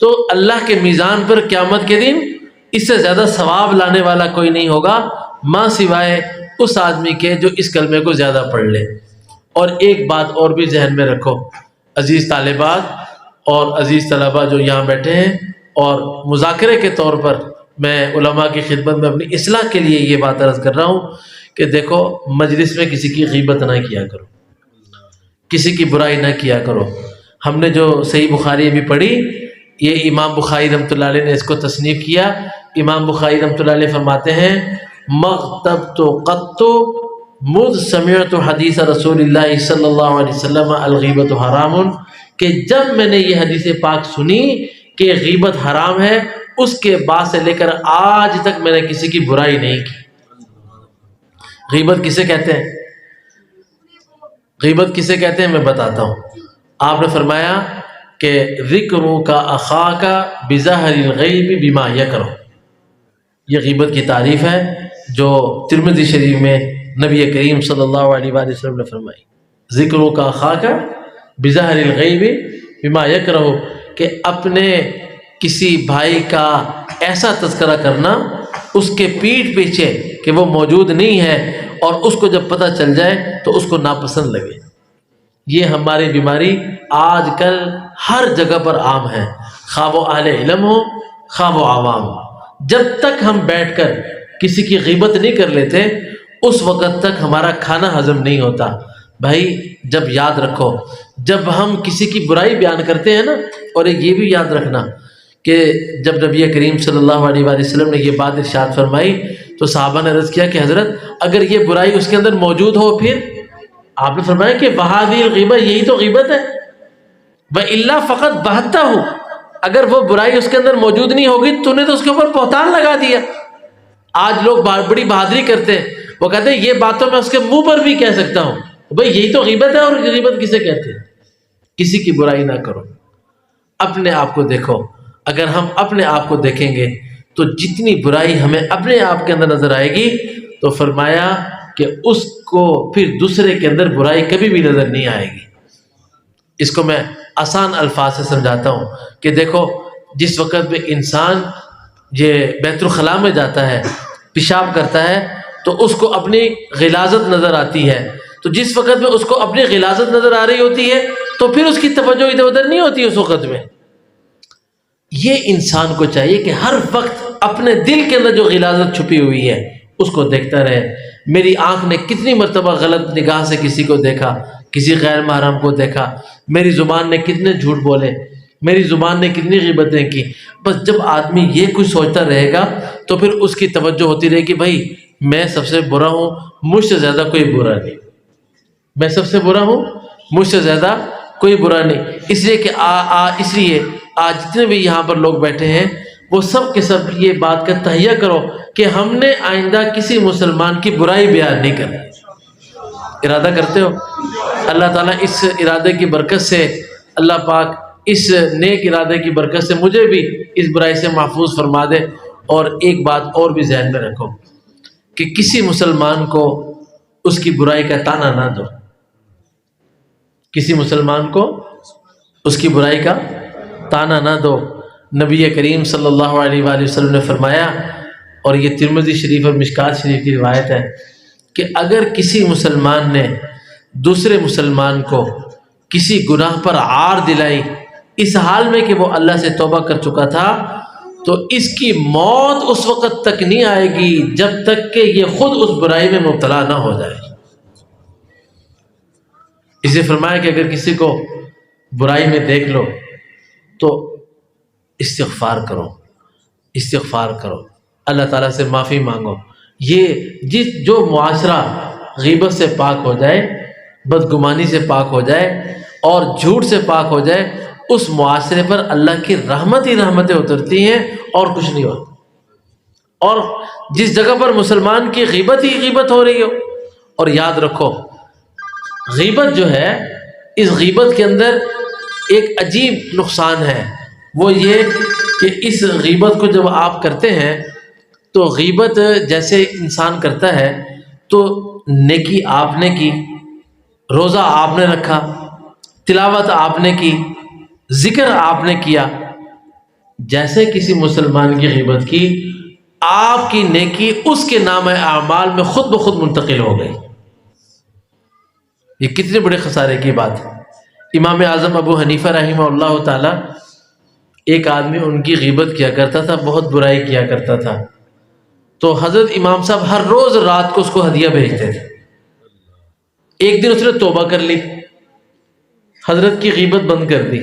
Speaker 1: تو اللہ کے میزان پر قیامت کے دن اس سے زیادہ ثواب لانے والا کوئی نہیں ہوگا، ماں سوائے اس آدمی کے جو اس کلمے کو زیادہ پڑھ لے۔ اور ایک بات اور بھی ذہن میں رکھو عزیز طالبات اور عزیز طلباء جو یہاں بیٹھے ہیں، اور مذاکرے کے طور پر میں علماء کی خدمت میں اپنی اصلاح کے لیے یہ بات عرض کر رہا ہوں کہ دیکھو، مجلس میں کسی کی غیبت نہ کیا کرو، کسی کی برائی نہ کیا کرو۔ ہم نے جو صحیح بخاری ابھی پڑھی، یہ امام بخاری رحمۃ اللہ علیہ نے اس کو تصنیف کیا۔ امام بخاری رحمۃ اللہ علیہ فرماتے ہیں مغتبت قط مذ سمعت حدیث رسول اللہ صلی اللہ علیہ وسلم الغیبت حرام، کہ جب میں نے یہ حدیث پاک سنی کہ غیبت حرام ہے، اس کے بعد سے لے کر آج تک میں نے کسی کی برائی نہیں کی۔ غیبت کسے کہتے ہیں؟ غیبت کسے کہتے ہیں میں بتاتا ہوں۔ آپ نے فرمایا کہ ذکروں کا اخاک بظاہر الغیب بما یکرہ، یہ غیبت کی تعریف ہے جو ترمذی شریف میں نبی کریم صلی اللہ علیہ وآلہ وسلم نے فرمائی۔ ذکروں کا اخاک بظاہر الغیب بما یکرہ، کہ اپنے کسی بھائی کا ایسا تذکرہ کرنا اس کے پیٹھ پیچھے کہ وہ موجود نہیں ہے، اور اس کو جب پتہ چل جائے تو اس کو ناپسند لگے۔ یہ ہماری بیماری آج کل ہر جگہ پر عام ہے، خواہ وہ اہل علم ہو خواہ وہ عوام ہو۔ جب تک ہم بیٹھ کر کسی کی غیبت نہیں کر لیتے اس وقت تک ہمارا کھانا ہضم نہیں ہوتا۔ بھائی جب یاد رکھو، جب ہم کسی کی برائی بیان کرتے ہیں نا، اور ایک یہ بھی یاد رکھنا کہ جب نبی کریم صلی اللہ علیہ وآلہ وسلم نے یہ بات ارشاد فرمائی تو صحابہ نے عرض کیا کہ حضرت اگر یہ برائی اس کے اندر موجود ہو، پھر آپ نے فرمایا کہ وَهَذِهِ الْغِیبَةُ، یہی تو غیبت ہے۔ وَإِلَّا فَقَدْ بَهَتَّهُ، اگر وہ برائی اس کے اندر موجود نہیں ہوگی تو نے تو اس کے اوپر بہتان لگا دیا۔ آج لوگ بڑی بہادری کرتے ہیں، وہ کہتے ہیں یہ بات تو میں اس کے منہ پر بھی کہہ سکتا ہوں۔ بھائی یہی تو غیبت ہے، اور غیبت کسے کہتے ہیں؟ کسی کی برائی نہ کرو، اپنے آپ کو دیکھو۔ اگر ہم اپنے آپ کو دیکھیں گے تو جتنی برائی ہمیں اپنے آپ کے اندر نظر آئے گی تو فرمایا کہ اس کو پھر دوسرے کے اندر برائی کبھی بھی نظر نہیں آئے گی۔ اس کو میں آسان الفاظ سے سمجھاتا ہوں کہ دیکھو، جس وقت میں انسان یہ بیت الخلاء میں جاتا ہے، پیشاب کرتا ہے، تو اس کو اپنی غلاظت نظر آتی ہے، تو جس وقت میں اس کو اپنی غلاظت نظر آ رہی ہوتی ہے تو پھر اس کی توجہ ادھر ادھر نہیں ہوتی اس وقت میں۔ یہ انسان کو چاہیے کہ ہر وقت اپنے دل کے اندر جو غلاظت چھپی ہوئی ہے اس کو دیکھتا رہے۔ میری آنکھ نے کتنی مرتبہ غلط نگاہ سے کسی کو دیکھا، کسی غیر محرم کو دیکھا، میری زبان نے کتنے جھوٹ بولے، میری زبان نے کتنی غیبتیں کی۔ بس جب آدمی یہ کچھ سوچتا رہے گا تو پھر اس کی توجہ ہوتی رہے گی، بھائی میں سب سے برا ہوں، مجھ سے زیادہ کوئی برا نہیں، میں سب سے برا ہوں، مجھ سے زیادہ کوئی برا نہیں۔ اس لیے کہ اس لیے آج جتنے بھی یہاں پر لوگ بیٹھے ہیں وہ سب کے سب یہ بات کا تہیہ کرو کہ ہم نے آئندہ کسی مسلمان کی برائی بیان نہیں کرنی۔ ارادہ کرتے ہو؟ اللہ تعالیٰ اس ارادے کی برکت سے، اللہ پاک اس نیک ارادے کی برکت سے مجھے بھی اس برائی سے محفوظ فرما دے۔ اور ایک بات اور بھی ذہن میں رکھو کہ کسی مسلمان کو اس کی برائی کا تانا نہ دو، کسی مسلمان کو اس کی برائی کا تانا نہ دو۔ نبی کریم صلی اللہ علیہ وآلہ وسلم نے فرمایا، اور یہ ترمذی شریف اور مشکات شریف کی روایت ہے، کہ اگر کسی مسلمان نے دوسرے مسلمان کو کسی گناہ پر عار دلائی اس حال میں کہ وہ اللہ سے توبہ کر چکا تھا، تو اس کی موت اس وقت تک نہیں آئے گی جب تک کہ یہ خود اس برائی میں مبتلا نہ ہو جائے۔ اسے فرمایا کہ اگر کسی کو برائی میں دیکھ لو تو استغفار کرو، استغفار کرو، اللہ تعالیٰ سے معافی مانگو۔ یہ جو معاشرہ غیبت سے پاک ہو جائے، بدگمانی سے پاک ہو جائے اور جھوٹ سے پاک ہو جائے، اس معاشرے پر اللہ کی رحمت ہی رحمتیں اترتی ہیں اور کچھ نہیں ہوتا۔ اور جس جگہ پر مسلمان کی غیبت ہی غیبت ہو رہی ہو، اور یاد رکھو غیبت جو ہے، اس غیبت کے اندر ایک عجیب نقصان ہے، وہ یہ کہ اس غیبت کو جب آپ کرتے ہیں تو غیبت جیسے انسان کرتا ہے تو نیکی آپ نے کی، روزہ آپ نے رکھا، تلاوت آپ نے کی، ذکر آپ نے کیا، جیسے کسی مسلمان کی غیبت کی آپ کی نیکی اس کے نام اعمال میں خود بخود منتقل ہو گئی۔ یہ کتنے بڑے خسارے کی بات ہے۔ امام اعظم ابو حنیفہ رحمہ اللہ تعالی، ایک آدمی ان کی غیبت کیا کرتا تھا، بہت برائی کیا کرتا تھا، تو حضرت امام صاحب ہر روز رات کو اس کو ہدیہ بھیجتے تھے۔ ایک دن اس نے توبہ کر لی، حضرت کی غیبت بند کر دی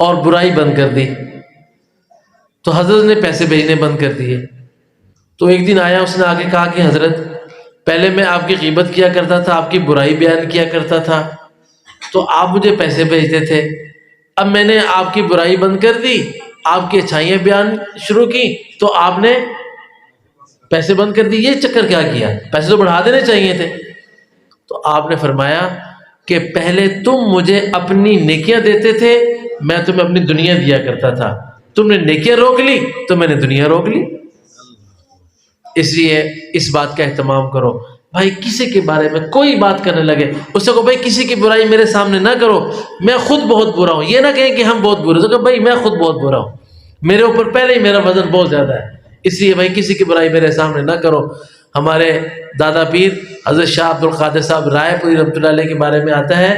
Speaker 1: اور برائی بند کر دی، تو حضرت نے پیسے بھیجنے بند کر دیے۔ تو ایک دن آیا، اس نے آگے کہا کہ حضرت پہلے میں آپ کی غیبت کیا کرتا تھا، آپ کی برائی بیان کیا کرتا تھا تو آپ مجھے پیسے بھیجتے تھے، اب میں نے آپ کی برائی بند کر دی، آپ کی اچھائیاں بیان شروع کی تو آپ نے پیسے بند کر دی، یہ چکر کیا کیا؟ پیسے تو بڑھا دینے چاہیے تھے۔ تو آپ نے فرمایا کہ پہلے تم مجھے اپنی نیکیاں دیتے تھے، میں تمہیں اپنی دنیا دیا کرتا تھا، تم نے نیکیاں روک لی تو میں نے دنیا روک لی۔ اس لیے اس بات کا اہتمام کرو۔ بھائی کسی کے بارے میں کوئی بات کرنے لگے، اس سے کہو بھائی کسی کی برائی میرے سامنے نہ کرو، میں خود بہت برا ہوں، یہ نہ کہیں کہ ہم بہت برے، تو کہ بھائی میں خود بہت برا ہوں، میرے اوپر پہلے ہی میرا وزن بہت زیادہ ہے، اس لیے بھائی کسی کی برائی میرے سامنے نہ کرو۔ ہمارے دادا پیر حضرت شاہ عبد القادر صاحب رائے پوری رحمۃ اللہ علیہ کے بارے میں آتا ہے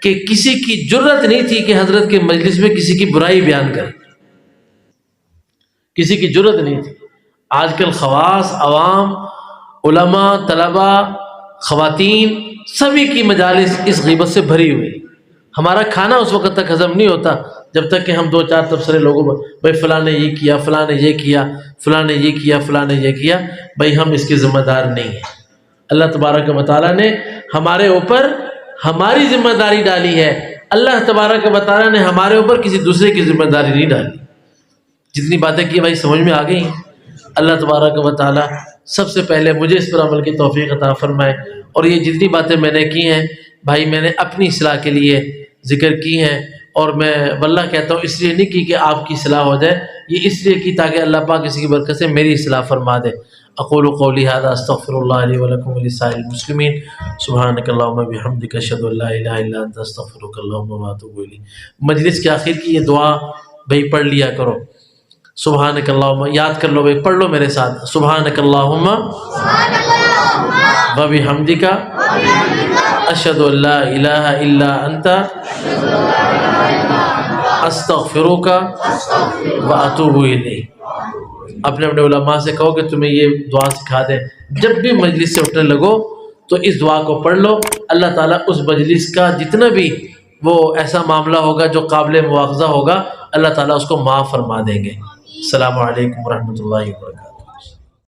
Speaker 1: کہ کسی کی جرت نہیں تھی کہ حضرت کے مجلس میں کسی کی برائی بیان کرے، کسی کی جرت نہیں تھی۔ آج کل خواص، عوام، علماء، طلباء، خواتین، سبھی کی مجالس اس غیبت سے بھری ہوئی۔ ہمارا کھانا اس وقت تک ہضم نہیں ہوتا جب تک کہ ہم دو چار تبصرے لوگوں پر، بھائی فلاں نے یہ کیا، فلاں نے یہ کیا، فلاں نے یہ کیا، فلاں نے یہ کیا، بھائی ہم اس کے ذمہ دار نہیں ہیں۔ اللہ تبارک و تعالیٰ نے ہمارے اوپر ہماری ذمہ داری ڈالی ہے، اللہ تبارک و تعالیٰ نے ہمارے اوپر کسی دوسرے کی ذمہ داری نہیں ڈالی۔ جتنی باتیں کی بھائی سمجھ میں آ گئی ہیں؟ اللہ تبارک و تعالیٰ سب سے پہلے مجھے اس پر عمل کی توفیق عطا فرمائے، اور یہ جتنی باتیں میں نے کی ہیں بھائی میں نے اپنی اصلاح کے لیے ذکر کی ہیں، اور میں واللہ کہتا ہوں اس لیے نہیں کی کہ آپ کی اصلاح ہو جائے، یہ اس لیے کی تاکہ اللہ پاک کسی کی برکت سے میری اصلاح فرما دے۔ اقول قولی ھذا استغفر اللہ لی ولکم ولسائر المسلمین، سبحانک اللہم بحمدک اشہد ان لا الہ الا انت استغفرک اللہم واتوب الیک۔ مجلس کے آخر کی یہ دعا بھائی پڑھ لیا کرو، سبحانک اللہم، یاد کر لو بھائی، پڑھ لو میرے ساتھ، سبحانک اللہم و بحمدک اشہد ان لا الہ الا انت استغفرک و اتوب الیک۔ اپنے علماء سے کہو کہ تمہیں یہ دعا سکھا دیں، جب بھی مجلس سے اٹھنے لگو تو اس دعا کو پڑھ لو، اللہ تعالیٰ اس مجلس کا جتنا بھی وہ ایسا معاملہ ہوگا جو قابل مواخذہ ہوگا، اللہ تعالیٰ اس کو معاف فرما دیں گے۔ السلام علیکم ورحمۃ اللہ وبرکاتہ۔